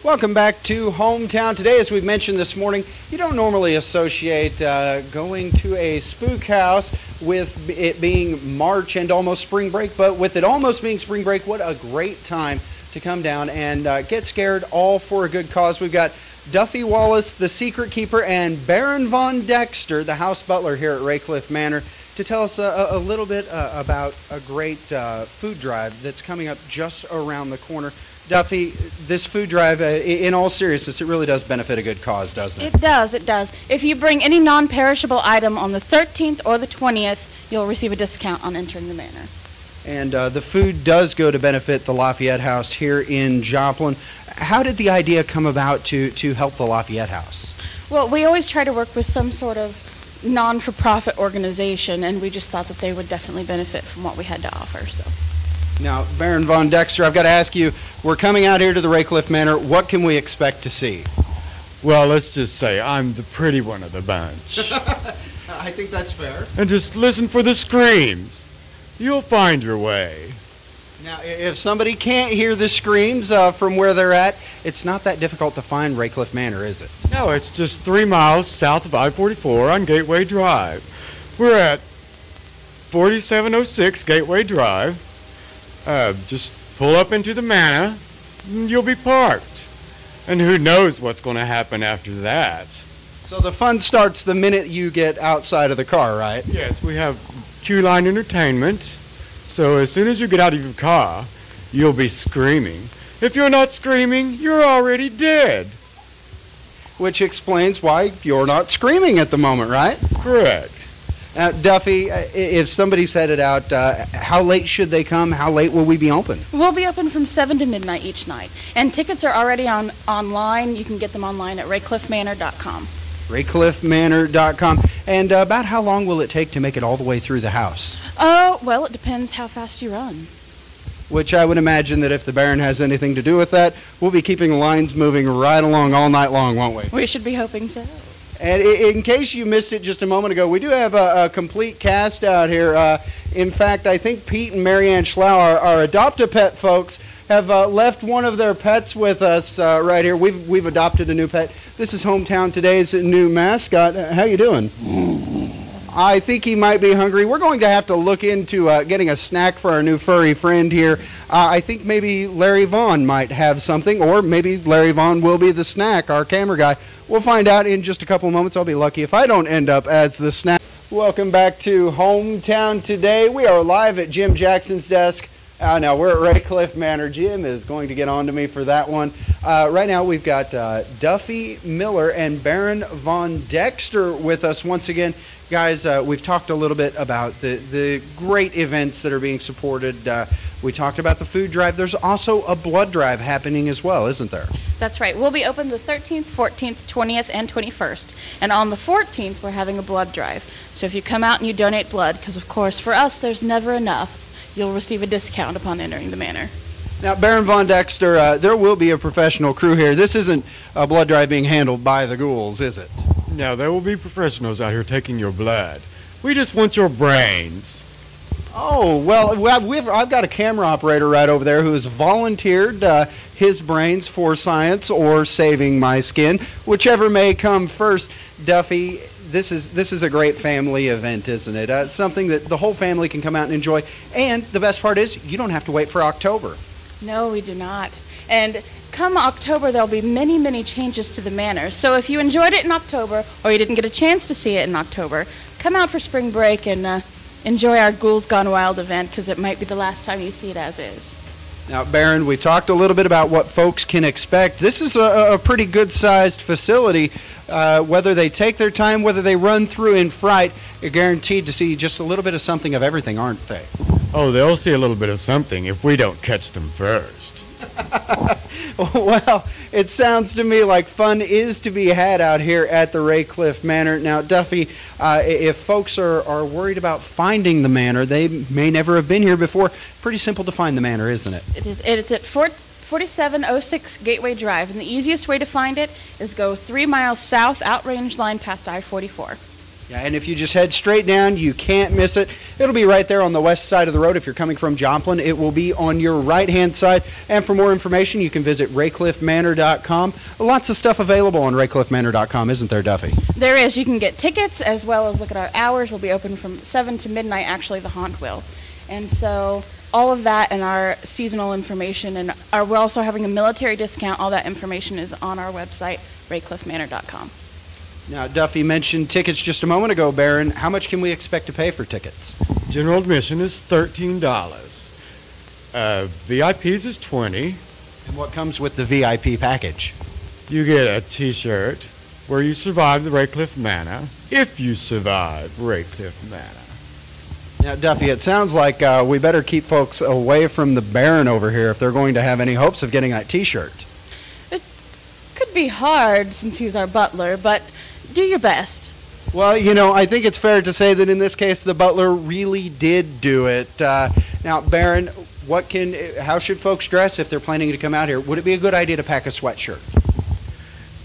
Welcome back to Hometown Today. As we've mentioned this morning, you don't normally associate going to a spook house with it being March and almost spring break, but with it almost being spring break, what a great time to come down and get scared, all for a good cause. We've got Duffy Wallace, the Secret Keeper, and Baron Von Dexter, the house butler here at Raycliff Manor, to tell us a little bit about a great food drive that's coming up just around the corner. Duffy, this food drive, in all seriousness, it really does benefit a good cause, doesn't it? It does, it does. If you bring any non-perishable item on the 13th or the 20th, you'll receive a discount on entering the manor. And the food does go to benefit the Lafayette House here in Joplin. How did the idea come about to help the Lafayette House? Well, we always try to work with some sort of non-for-profit organization, and we just thought that they would definitely benefit from what we had to offer. So. Now, Baron Von Dexter, I've got to ask you, we're coming out here to the Raycliff Manor. What can we expect to see? Well, let's just say I'm the pretty one of the bunch. I think that's fair. And just listen for the screams. You'll find your way. Now, if somebody can't hear the screams from where they're at, it's not that difficult to find Raycliff Manor, is it? No, it's just 3 miles south of I-44 on Gateway Drive. We're at 4706 Gateway Drive. Just pull up into the manor, and you'll be parked. And who knows what's going to happen after that. So the fun starts the minute you get outside of the car, right? Yes, we have queue-line entertainment. So as soon as you get out of your car, you'll be screaming. If you're not screaming, you're already dead. Which explains why you're not screaming at the moment, right? Correct. Duffy, if somebody's headed out, how late should they come? How late will we be open? We'll be open from 7 to midnight each night. And tickets are already online. You can get them online at raycliffmanor.com. Raycliffmanor.com. And about how long will it take to make it all the way through the house? Oh, well, it depends how fast you run. Which I would imagine that if the Baron has anything to do with that, we'll be keeping the lines moving right along all night long, won't we? We should be hoping so. And in case you missed it just a moment ago, we do have a complete cast out here. In fact, I think Pete and Marianne Schlau, our Adopt-A-Pet folks, have left one of their pets with us right here. We've adopted a new pet. This is Hometown Today's new mascot. How you doing? I think he might be hungry. We're going to have to look into getting a snack for our new furry friend here. I think maybe Larry Vaughn might have something, or maybe Larry Vaughn will be the snack, our camera guy. We'll find out in just a couple of moments. I'll be lucky if I don't end up as the snack. Welcome back to Hometown Today. We are live at Jim Jackson's desk. Now, we're at Raycliff Manor. Jim is going to get on to me for that one. Right now, we've got Duffy Miller and Baron Von Dexter with us once again. Guys, we've talked a little bit about the great events that are being supported. We talked about the food drive. There's also a blood drive happening as well, isn't there? That's right. We'll be open the 13th, 14th, 20th, and 21st. And on the 14th, we're having a blood drive. So if you come out and you donate blood, because, of course, for us, there's never enough, you'll receive a discount upon entering the manor. Now, Baron Von Dexter, there will be a professional crew here. This isn't a blood drive being handled by the ghouls, is it? Now, there will be professionals out here taking your blood. We just want your brains. Oh, well, I've got a camera operator right over there who has volunteered his brains for science or saving my skin, whichever may come first. Duffy, this is a great family event, isn't it? Something that the whole family can come out and enjoy. And the best part is you don't have to wait for October. No, we do not. And come October, there'll be many, many changes to the manor. So if you enjoyed it in October, or you didn't get a chance to see it in October, come out for spring break and enjoy our Ghouls Gone Wild event, because it might be the last time you see it as is. Now, Baron, we talked a little bit about what folks can expect. This is a pretty good-sized facility. Whether they take their time, whether they run through in fright, you're guaranteed to see just a little bit of something of everything, aren't they? Oh, they'll see a little bit of something if we don't catch them first. Well, it sounds to me like fun is to be had out here at the Raycliff Manor. Now, Duffy, if folks are worried about finding the manor, they may never have been here before. Pretty simple to find the manor, isn't it? It's at 4706 Gateway Drive, and the easiest way to find it is go 3 miles south, out range line past I-44. Yeah, and if you just head straight down, you can't miss it. It'll be right there on the west side of the road. If you're coming from Joplin, it will be on your right-hand side. And for more information, you can visit raycliffmanor.com. Lots of stuff available on raycliffmanor.com, isn't there, Duffy? There is. You can get tickets as well as look at our hours. We'll be open from 7 to midnight, actually, the haunt will. And so all of that and our seasonal information, and we're also having a military discount. All that information is on our website, raycliffmanor.com. Now, Duffy mentioned tickets just a moment ago, Baron. How much can we expect to pay for tickets? General admission is $13. VIPs is $20. And what comes with the VIP package? You get a T-shirt where you survive the Raycliff Manor, if you survive Raycliff Manor. Now, Duffy, it sounds like we better keep folks away from the Baron over here if they're going to have any hopes of getting that T-shirt. It could be hard since he's our butler, but do your best. Well, you know, I think it's fair to say that in this case the butler really did do it. Now, Baron, how should folks dress if they're planning to come out here? Would it be a good idea to pack a sweatshirt?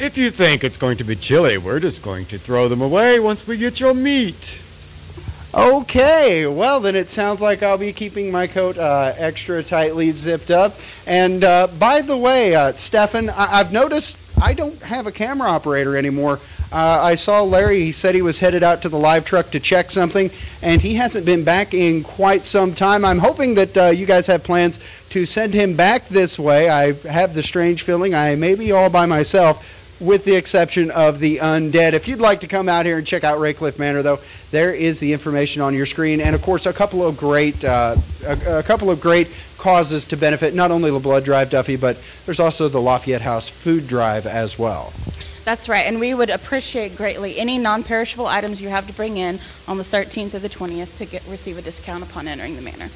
If you think it's going to be chilly, we're just going to throw them away once we get your meat. Okay, well then it sounds like I'll be keeping my coat extra tightly zipped up. And by the way, Stefan, I've noticed I don't have a camera operator anymore. I saw Larry, he said he was headed out to the live truck to check something, and he hasn't been back in quite some time. I'm hoping that you guys have plans to send him back this way. I have the strange feeling I may be all by myself, with the exception of the undead. If you'd like to come out here and check out Raycliff Manor, though, there is the information on your screen, and of course a couple of great causes to benefit not only the blood drive, Duffy, but there's also the Lafayette House food drive as well. That's right, and we would appreciate greatly any non-perishable items you have to bring in on the 13th or the 20th to receive a discount upon entering the manor.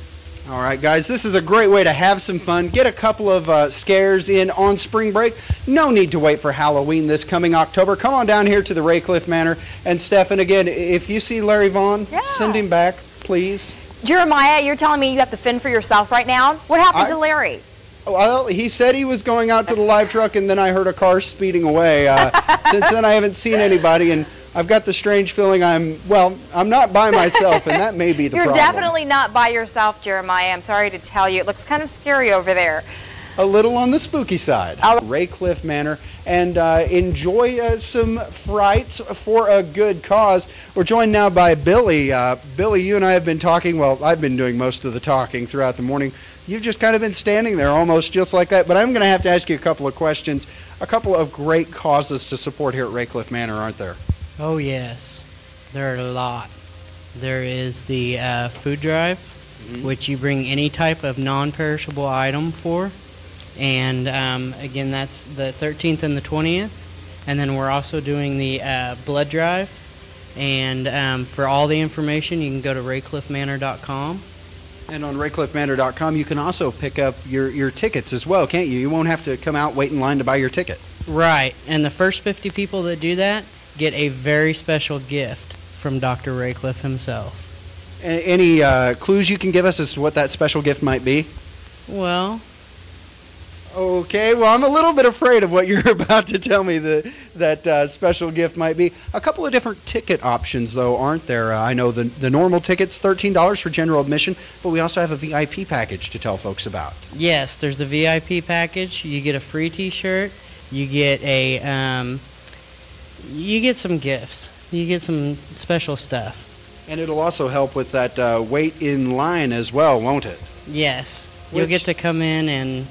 All right, guys, this is a great way to have some fun, get a couple of scares in on spring break. No need to wait for Halloween this coming October. Come on down here to the Raycliff Manor. And Stefan, again, if you see Larry Vaughn, send him back, please. Jeremiah, you're telling me you have to fend for yourself right now? What happened to Larry? Well, he said he was going out to the live truck, and then I heard a car speeding away. Since then, I haven't seen anybody, and I've got the strange feeling I'm not by myself, and that may be the problem. You're definitely not by yourself, Jeremiah. I'm sorry to tell you. It looks kind of scary over there. A little on the spooky side. Raycliff Manor, and enjoy some frights for a good cause. We're joined now by Billy. Billy, you and I have been talking. Well, I've been doing most of the talking throughout the morning. You've just kind of been standing there almost just like that. But I'm going to have to ask you a couple of questions. A couple of great causes to support here at Raycliff Manor, aren't there? Oh, yes. There are a lot. There is the food drive, which you bring any type of non-perishable item for. And, again, that's the 13th and the 20th. And then we're also doing the blood drive. And for all the information, you can go to raycliffmanor.com. And on raycliffmanor.com, you can also pick up your tickets as well, can't you? You won't have to come out, wait in line to buy your ticket. Right. And the first 50 people that do that get a very special gift from Dr. Raycliff himself. Any clues you can give us as to what that special gift might be? Well... Okay, well, I'm a little bit afraid of what you're about to tell me that special gift might be. A couple of different ticket options, though, aren't there? I know the normal ticket's $13 for general admission, but we also have a VIP package to tell folks about. Yes, there's the VIP package. You get a free T-shirt. You get you get some gifts. You get some special stuff. And it'll also help with that wait in line as well, won't it? Yes. You'll get to come in and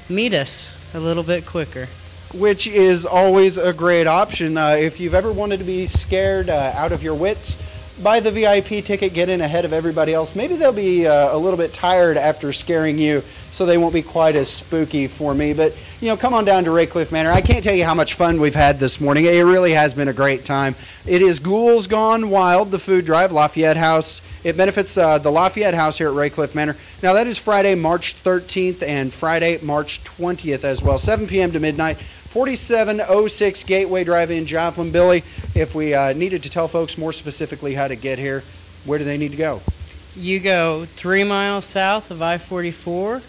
meet us a little bit quicker. Which is always a great option. If you've ever wanted to be scared out of your wits, buy the VIP ticket, get in ahead of everybody else. Maybe they'll be a little bit tired after scaring you, so they won't be quite as spooky for me. But, you know, come on down to Raycliff Manor. I can't tell you how much fun we've had this morning. It really has been a great time. It is Ghouls Gone Wild, the food drive, Lafayette House. It benefits the Lafayette House here at Raycliff Manor. Now, that is Friday, March 13th and Friday, March 20th as well, 7 p.m. to midnight, 4706 Gateway Drive in Joplin. Billy, if we needed to tell folks more specifically how to get here, where do they need to go? You go 3 miles south of I-44,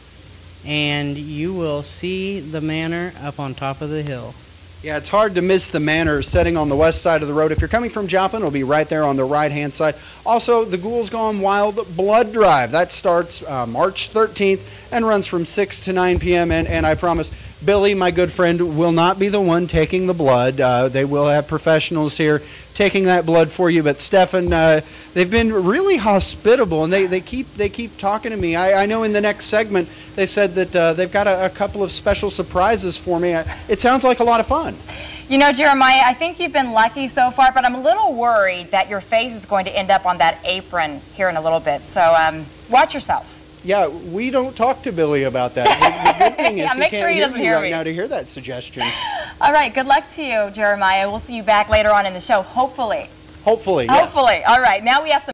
and you will see the manor up on top of the hill. Yeah, it's hard to miss the manor setting on the west side of the road. If you're coming from Joplin, it'll be right there on the right-hand side. Also, the Ghouls Gone Wild Blood Drive. That starts March 13th and runs from 6 to 9 p.m. And I promise, Billy, my good friend, will not be the one taking the blood. They will have professionals here taking that blood for you. But Stefan, they've been really hospitable, and they keep talking to me. I know in the next segment they said that they've got a couple of special surprises for me. It sounds like a lot of fun. You know, Jeremiah, I think you've been lucky so far, but I'm a little worried that your face is going to end up on that apron here in a little bit. So watch yourself. Yeah, we don't talk to Billy about that. The good thing is Yeah, he make can't sure he hear doesn't me hear right me. now to hear that suggestion. All right, good luck to you, Jeremiah. We'll see you back later on in the show, hopefully. Hopefully, yes. Hopefully. All right, now we have some